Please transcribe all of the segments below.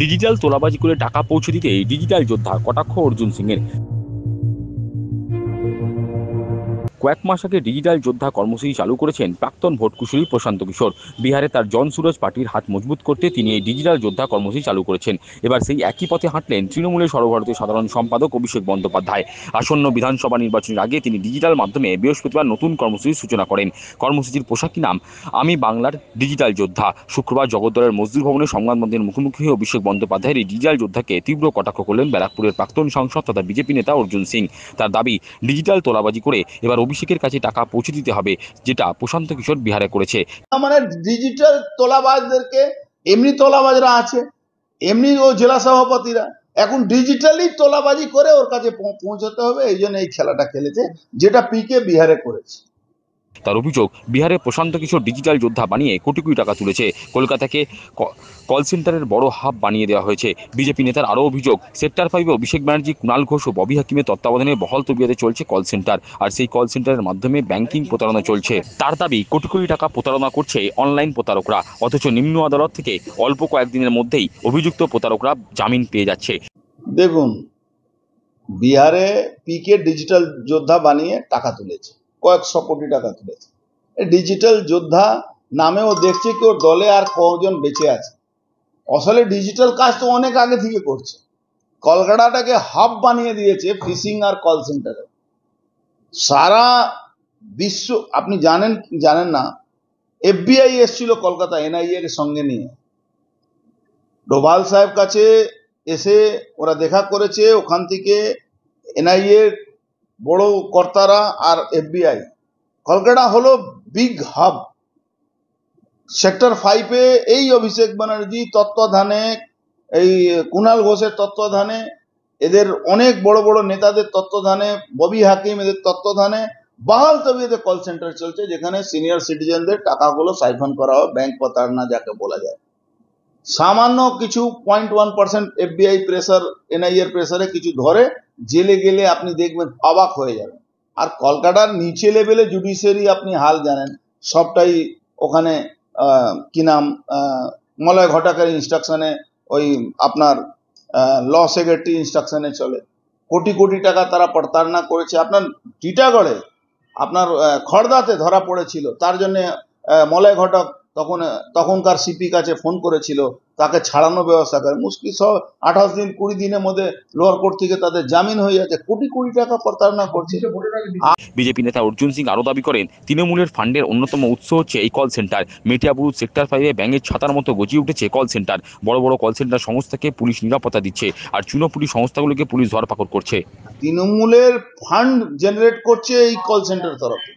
Digital তোলাবাজি করে টাকা পৌঁছে দিতে ডিজিটাল যোদ্ধা কটাক্ষ অর্জুন সিংয়ের। কয়েক মাস আগে ডিজিটাল যোদ্ধা কর্মসূচি চালু করেছেন প্রাক্তন ভোটকুশলী প্রশান্ত কিশোর। বিহারে তার জন সুরজ পার্টির হাত মজবুত করতে তিনি এই ডিজিটাল যোদ্ধা কর্মসূচি চালু করেছেন। এবার সেই একই পথে হাঁটলেন তৃণমূলের সর্বভারতীয় সাধারণ সম্পাদক অভিষেক বন্দ্যোপাধ্যায়। আসন্ন বিধানসভা নির্বাচনের আগে তিনি ডিজিটাল মাধ্যমে বৃহস্পতিবার নতুন কর্মসূচির সূচনা করেন। কর্মসূচির পোশাকি নাম আমি বাংলার ডিজিটাল যোদ্ধা। শুক্রবার জগদ্দলের মজদুর ভবনে সংবাদমাধ্যমের মুখোমুখি হয়ে অভিষেক বন্দ্যোপাধ্যায়ের এই ডিজিটাল যোদ্ধাকে তীব্র কটাক্ষ করলেন ব্যারাকপুরের প্রাক্তন সাংসদ তথা বিজেপি নেতা অর্জুন সিং। তার দাবি, ডিজিটাল তোলাবাজি করে এবার অভিষেকের কাছে টাকা পৌঁছে দিতে হবে, যেটা প্রশান্ত কিশোর বিহারে করেছে। মানে ডিজিটাল তোলাবাজদেরকে, এমনি তোলাবাজরা আছে, এমনি ও জেলা সভাপতিরা এখন ডিজিটালি তোলাবাজি করে ওর কাছে পৌঁছাতে হবে, এই জন্য এই খেলাটা খেলেছে, যেটা পিকে বিহারে করেছে। তার অভিযোগ, বিহারে প্রশান্ত কিশোর ডিজিটাল যোদ্ধা বানিয়ে কোটি কোটি টাকা তুলেছে। কলকাতাকে কল সেন্টারের বড় হাব বানিয়ে দেওয়া হয়েছে। বিজেপি নেতার আরও অভিযোগ, সেক্টর 5-এ অভিষেক ব্যানার্জি, কুণাল ঘোষ ও ববি হাকিমের তত্ত্বাবধানে বহাল তবিয়তে চলছে কল সেন্টার, আর সেই কল সেন্টারের মাধ্যমে ব্যাংকিং প্রতারণা চলছে। তার দাবি, কোটি কোটি টাকা প্রতারণা করছে অনলাইন প্রতারকরা, অথচ নিম্ন আদালত থেকে অল্প কয়েকদিনের মধ্যেই অভিযুক্ত প্রতারকরা জামিন পেয়ে যাচ্ছে। দেখুন, বিহারে পিকে ডিজিটাল যোদ্ধা বানিয়ে টাকা তুলেছে, কয়েকশো কোটি টাকা তুলেছে। ডিজিটাল যোদ্ধা নামেও দেখছে কি ওর দলে আর কজন বেঁচে আছে। আসলে ডিজিটাল কাজ তো অনেক আগে থেকে করছে। কলকাতাটাকে হাব বানিয়ে দিয়েছে ফিশিং আর কল সেন্টারে। সারা বিশ্ব, আপনি জানেন না, এফবিআই এসেছিল কলকাতা এনআইএ এর সঙ্গে নিয়ে। ডোভাল সাহেব কাছে এসে ওরা দেখা করেছে, ওখান থেকে এনআইএ বড় কর্তারা আর এফবিআই। কলকাতা হলো বিগ হাব। সেক্টর 5-এ এই অভিষেক ব্যানার্জি তত্ত্বাবধানে, এই কুণাল ঘোষের তত্ত্বাবধানে, এদের অনেক বড় বড় নেতাদের তত্ত্বাবধানে, ববি হাকিম এদের তত্ত্বাবধানে বহাল তবিয়তে কল সেন্টার চলছে, যেখানে সিনিয়র সিটিজেনদের টাকাগুলো সাইফন করা হয়, ব্যাংক প্রতারণা যাকে বলা যায়। সামান্য কিছু 0.1% এফবিআই প্রেসার, এনআইএ এর প্রেসারে কিছু ধরে, জেলে গেলে আপনি দেখবেন অবাক হয়ে যাবেন। আর কলকাতার নিচে লেভেলে জুডিশিয়ারি আপনি হাল জানেন, সবটাই ওখানে কি নাম, মলয় ঘটকের ইনস্ট্রাকশনে, ওই আপনার ল সেক্রেটারি ইনস্ট্রাকশনে চলে। কোটি কোটি টাকা তারা প্রতারণা করেছে। আপনার টিটাগড়ে, আপনার খড়দাতে ধরা পড়েছিল, তার জন্য মলয় ঘটক তখনকার সিপি কাছে ফোন করেছিল, তাকে ছাড়ানোর ব্যবস্থা করে। মুশকিল সব 28 দিন 20 দিনের মধ্যে লোয়ার কোর্ট থেকে তাদের জামিন হয়ে যাচ্ছে। কোটি কোটি টাকা প্রতারণা করছে। বিজেপি নেতা অর্জুন সিং আরও দাবি করেন, তৃণমূলের ফান্ডের অন্যতম উৎস হচ্ছে এই কল সেন্টার। মেটিয়াবুরুজ সেক্টর 5-এ ব্যাঙের ছাতার মতো গজিয়ে উঠেছে কল সেন্টার। বড় বড় কল সেন্টার সংস্থাকে পুলিশ নিরাপত্তা দিচ্ছে, আর চুনোপুলি সংস্থাগুলোকে পুলিশ ধরপাকড় করছে। তৃণমূলের ফান্ড জেনারেট করছে এই কল সেন্টার তরফ থেকে।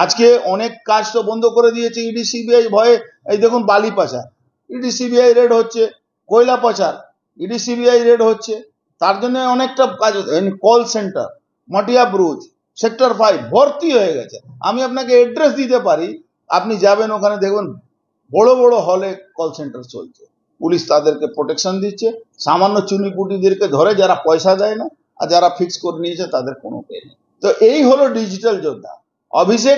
আজকে অনেক কাজ তো বন্ধ করে দিয়েছে ইডি সিবিআই ভয়ে। এই দেখুন, বালি পাচার ইডি সিবিআই রেড হচ্ছে, কয়লা পাচার ইডি সিবিআই রেড হচ্ছে। তার জন্য অনেকটা কাজ হচ্ছে। কল সেন্টার মটিয়া ব্রুজ সেক্টর 5 ভর্তি হয়ে গেছে। আমি আপনাকে অ্যাড্রেস দিতে পারি, আপনি যাবেন ওখানে দেখবেন বড় বড় হলে কল সেন্টার চলছে। পুলিশ তাদেরকে প্রোটেকশন দিচ্ছে। সামান্য চুনিপুটিদেরকে ধরে, যারা পয়সা দেয় না আর যারা ফিক্স করে নিয়েছে তাদের কোনো পে নেই। তো এই হলো ডিজিটাল যোদ্ধা অভিষেক।